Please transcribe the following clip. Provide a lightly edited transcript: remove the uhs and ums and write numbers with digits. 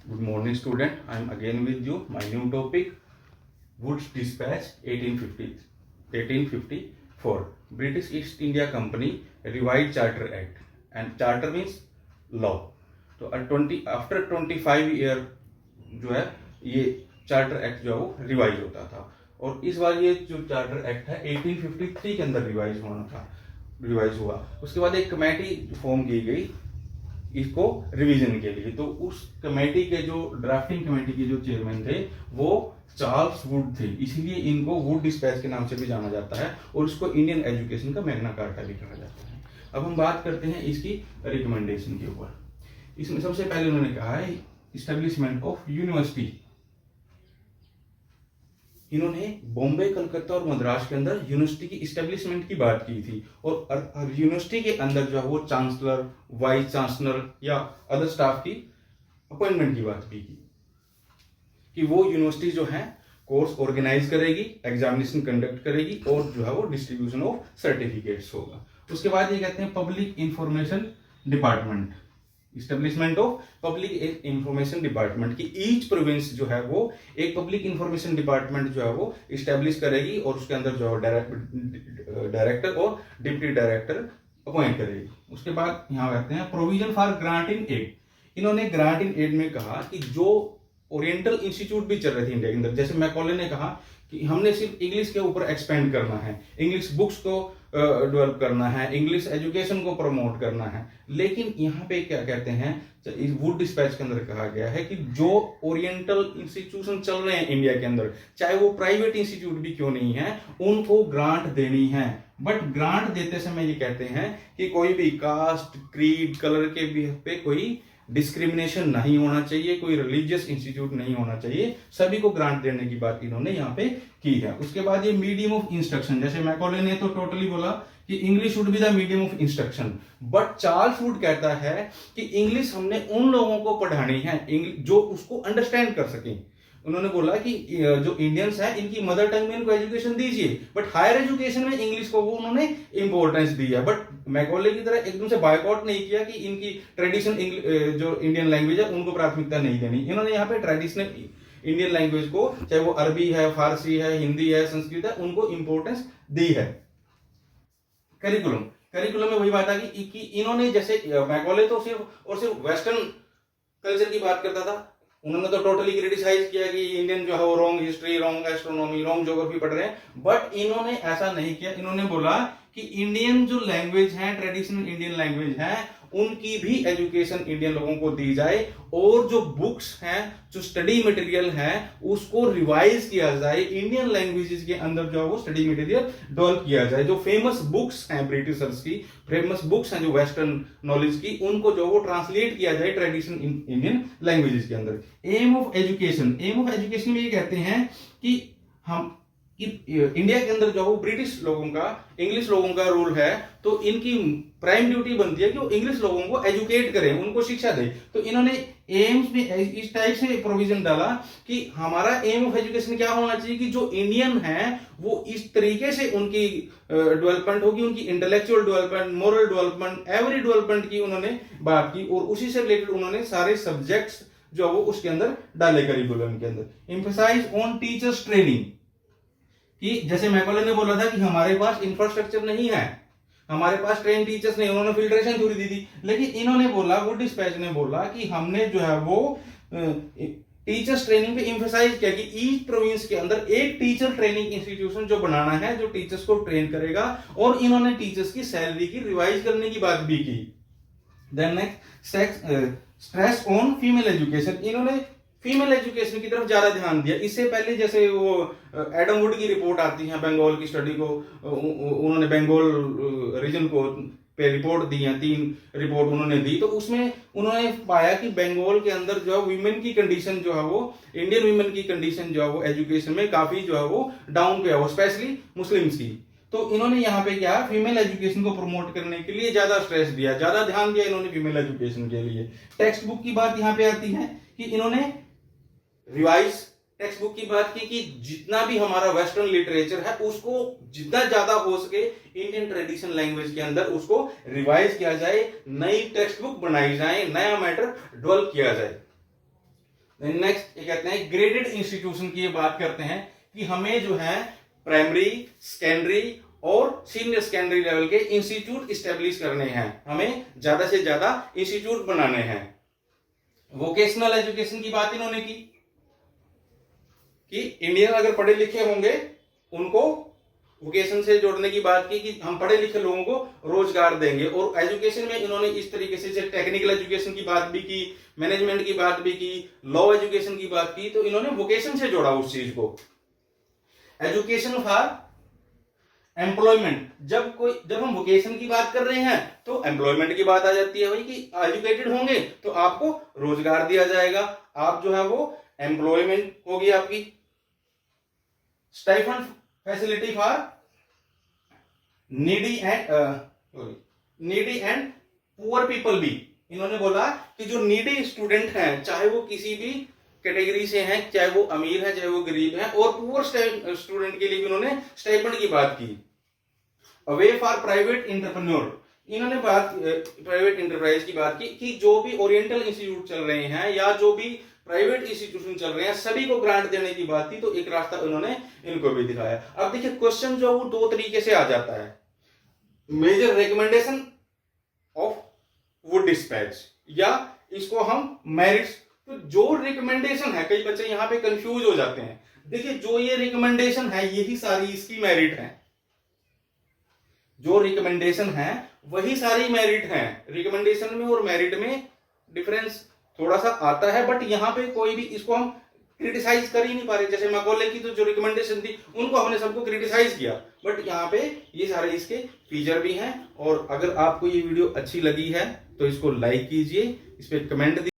Good morning, student. I am again with you. My new topic, Wood's Dispatch 1854. British East India Company Revised Charter Act. And charter means law. तो after 25 year जो है ये charter act जो है वो revise होता था, और इस बार ये जो चार्टर एक्ट है 1853 के अंदर रिवाइज हुआ। उसके बाद एक कमेटी फॉर्म की गई इसको रिवीजन के लिए। तो उस कमेटी के जो ड्राफ्टिंग कमेटी के जो चेयरमैन थे वो चार्ल्स वुड थे, इसीलिए इनको वुड डिस्पैच के नाम से भी जाना जाता है, और इसको इंडियन एजुकेशन का मैग्ना कार्टा भी कहा जाता है। अब हम बात करते हैं इसकी रिकमेंडेशन के ऊपर। इसमें सबसे पहले उन्होंने कहा है इस्टेब्लिशमेंट ऑफ यूनिवर्सिटी। इन्होंने बॉम्बे, कलकत्ता और मद्रास के अंदर यूनिवर्सिटी की इस्टेब्लिशमेंट की बात की थी, और यूनिवर्सिटी के अंदर जो है वो चांसलर, वाइस चांसलर या अदर स्टाफ की अपॉइंटमेंट की बात भी की कि वो यूनिवर्सिटी जो है कोर्स ऑर्गेनाइज करेगी, एग्जामिनेशन कंडक्ट करेगी, और जो है वो डिस्ट्रीब्यूशन ऑफ सर्टिफिकेट्स होगा। उसके बाद ये कहते हैं public information department, establishment of public information department की ईच प्रोविंस जो है वो एक पब्लिक इंफॉर्मेशन डिपार्टमेंट जो है वो इस्टेब्लिश करेगी, और उसके अंदर जो है डायरेक्टर और डिप्टी डायरेक्टर अपॉइंट करेगी। उसके बाद यहाँ कहते हैं provision for grant in aid. इन्होंने ग्रांट इन एड में कहा कि जो ओरिएंटल इंस्टीट्यूट भी चल रहे थे इंडिया के अंदर, जैसे मैकॉले ने कहा कि हमने सिर्फ इंग्लिश के ऊपर एक्सपेंड करना है, इंग्लिश बुक्स को डेवलप करना है, इंग्लिश एजुकेशन को प्रमोट करना है, लेकिन यहाँ पे क्या कहते हैं, इस वुड डिस्पैच के अंदर कहा गया है कि जो ओरिएंटल इंस्टीट्यूशन चल रहे हैं इंडिया के अंदर, चाहे वो प्राइवेट इंस्टीट्यूट भी क्यों नहीं है, उनको ग्रांट देनी है। बट ग्रांट देते समय ये कहते हैं कि कोई भी कास्ट, क्रीड, कलर के भी पे कोई डिस्क्रिमिनेशन नहीं होना चाहिए, कोई रिलीजियस इंस्टीट्यूट नहीं होना चाहिए, सभी को ग्रांट देने की बात इन्होंने यहाँ पे की है। उसके बाद ये मीडियम ऑफ इंस्ट्रक्शन, जैसे मैकॉले ने तो टोटली बोला कि English would be the medium of instruction, but Charles Wood कहता है कि इंग्लिश हमने उन लोगों को पढ़ानी है जो उसको अंडरस्टैंड कर सकें। उन्होंने बोला कि जो इंडियंस हैं इनकी मदर टंग में इनको एजुकेशन दीजिए, बट हायर एजुकेशन में इंग्लिश को वो उन्होंने इंपॉर्टेंस दी है। बट मैकॉले की तरह एकदम से बायकॉट नहीं किया कि इनकी ट्रेडिशनल जो इंडियन लैंग्वेज है उनको प्राथमिकता नहीं देनी। इन्होंने यहाँ पे ट्रेडिशनल इंडियन लैंग्वेज को, चाहे वो अरबी है, फारसी है, हिंदी है, संस्कृत है, उनको इंपॉर्टेंस दी है। करिकुलम में वही बात आ गई कि इन्होंने, जैसे मैकॉले तो सिर्फ वेस्टर्न कल्चर की बात करता था, उन्होंने तो टोटली क्रिटिसाइज किया कि इंडियन जो है वो wrong history, wrong astronomy, wrong geography पढ़ रहे हैं, बट इन्होंने ऐसा नहीं किया। इन्होंने बोला कि इंडियन जो लैंग्वेज है, ट्रेडिशनल इंडियन लैंग्वेज है, उनकी भी एजुकेशन इंडियन लोगों को दी जाए, और जो बुक्स हैं, जो स्टडी मटेरियल है, उसको रिवाइज किया जाए, इंडियन लैंग्वेजेस के अंदर जो है वो स्टडी मटेरियल डेवलप किया जाए। जो फेमस बुक्स हैं ब्रिटिशर्स की, फेमस बुक्स हैं जो वेस्टर्न नॉलेज की, उनको जो वो ट्रांसलेट किया जाए ट्रेडिशनल इंडियन लैंग्वेजेस के अंदर। एम ऑफ एजुकेशन में ये कहते हैं कि हम इंडिया के अंदर जो वो ब्रिटिश लोगों का, इंग्लिश लोगों का रूल है, तो इनकी प्राइम ड्यूटी बनती है कि वो इंग्लिश लोगों को एजुकेट करें, उनको शिक्षा दें। तो इन्होंने एम्स में इस टाइप से प्रोविजन डाला कि हमारा एम ऑफ एजुकेशन क्या होना चाहिए कि जो इंडियन है वो इस तरीके से उनकी डेवलपमेंट होगी, उनकी intellectual development, moral development, every development की उन्होंने बात की, और उसी से रिलेटेड उन्होंने सारे सब्जेक्ट्स जो वो उसके अंदर डाले करिकुलम के अंदर। एम्फसाइज ऑन टीचर्स ट्रेनिंग, कि जैसे मैकॉले ने बोला था कि हमारे पास इंफ्रास्ट्रक्चर नहीं है, हमारे पास ट्रेन टीचर्स नहीं, उन्होंने फिल्ट्रेशन थ्योरी दी थी, लेकिन इन्होंने बोला, वुड डिस्पैच ने बोला कि हमने जो है वो टीचर्स ट्रेनिंग पे एम्फसाइज किया कि ईच प्रोविंस के अंदर एक टीचर ट्रेनिंग इंस्टीट्यूशन जो बनाना है, जो टीचर्स को ट्रेन करेगा, और इन्होंने टीचर्स की सैलरी की रिवाइज करने की बात भी की। Then next stress on female education, इन्होंने फीमेल एजुकेशन की तरफ ज्यादा ध्यान दिया। इससे पहले जैसे वो एडम वुड की रिपोर्ट आती है बंगाल की स्टडी को, उन्होंने बंगाल रीजन को पे रिपोर्ट दी है, 3 रिपोर्ट उन्होंने दी, तो उसमें उन्होंने पाया कि बंगाल के अंदर जो है वीमेन की कंडीशन जो है वो, इंडियन वीमेन की कंडीशन जो है वो एजुकेशन में काफी जो है वो डाउन पे है, वो स्पेशली मुस्लिम्स की। तो इन्होंने यहाँ पे क्या, फीमेल एजुकेशन को प्रमोट करने के लिए ज्यादा स्ट्रेस दिया, ज्यादा ध्यान दिया इन्होंने फीमेल एजुकेशन के लिए। टेक्स्ट बुक की बात यहाँ पे आती है कि इन्होंने रिवाइज टेक्स्ट बुक की बात की कि जितना भी हमारा वेस्टर्न लिटरेचर है उसको जितना ज्यादा हो सके इंडियन ट्रेडिशन लैंग्वेज के अंदर उसको रिवाइज किया जाए, नई टेक्स्ट बुक बनाई जाए, नया मैटर डेवलप किया जाए। नेक्स्ट ये कहते हैं ग्रेडेड इंस्टीट्यूशन की ये बात करते हैं कि हमें जो है प्राइमरी, सेकेंडरी और सीनियर सेकेंडरी लेवल के इंस्टीट्यूट स्टेब्लिश करने हैं, हमें ज्यादा से ज्यादा इंस्टीट्यूट बनाने हैं। वोकेशनल एजुकेशन की बात इन्होंने की कि इंडियन अगर पढ़े लिखे होंगे उनको वोकेशन से जोड़ने की बात की कि हम पढ़े लिखे लोगों को रोजगार देंगे। और एजुकेशन में इन्होंने इस तरीके से टेक्निकल एजुकेशन की बात भी की, मैनेजमेंट की बात भी की, लॉ एजुकेशन की बात की, तो इन्होंने वोकेशन से जोड़ा उस चीज को। एजुकेशन फॉर एम्प्लॉयमेंट, जब हम वोकेशन की बात कर रहे हैं तो एम्प्लॉयमेंट की बात आ जाती है भाई कि एजुकेटेड होंगे तो आपको रोजगार दिया जाएगा, आप जो है वो एम्प्लॉयमेंट होगी आपकी। Stipend facility for needy and poor people भी इन्होंने बोला कि जो नीडी स्टूडेंट हैं, चाहे वो किसी भी कैटेगरी से हैं, चाहे वो अमीर है चाहे वो गरीब है, और पुअर स्टूडेंट के लिए भी उन्होंने स्टाइपेंड की बात की। अवे फॉर प्राइवेट एंटरप्रेन्योर, इन्होंने बात प्राइवेट एंटरप्राइज की बात की कि जो भी ओरिएंटल इंस्टीट्यूट चल रहे हैं या जो भी प्राइवेट इंस्टीट्यूशन चल रहे हैं सभी को ग्रांट देने की बात थी, तो एक रास्ता उन्होंने इनको भी दिखाया। अब देखिए क्वेश्चन जो वो दो तरीके से आ जाता है, major recommendation of Wood dispatch या इसको हम मेरिट्स। तो जो रिकमेंडेशन है, कई बच्चे यहां पे कंफ्यूज हो जाते हैं, देखिए जो ये रिकमेंडेशन है यही सारी इसकी मेरिट है, जो रिकमेंडेशन है वही सारी मेरिट है। रिकमेंडेशन में और मेरिट में डिफरेंस थोड़ा सा आता है, बट यहाँ पे कोई भी इसको हम क्रिटिसाइज कर ही नहीं पा रहे। जैसे मैकॉले की तो जो रिकमेंडेशन थी उनको हमने सबको क्रिटिसाइज किया, बट यहाँ पे ये सारे इसके फीचर भी हैं। और अगर आपको ये वीडियो अच्छी लगी है तो इसको लाइक कीजिए, इस पे कमेंट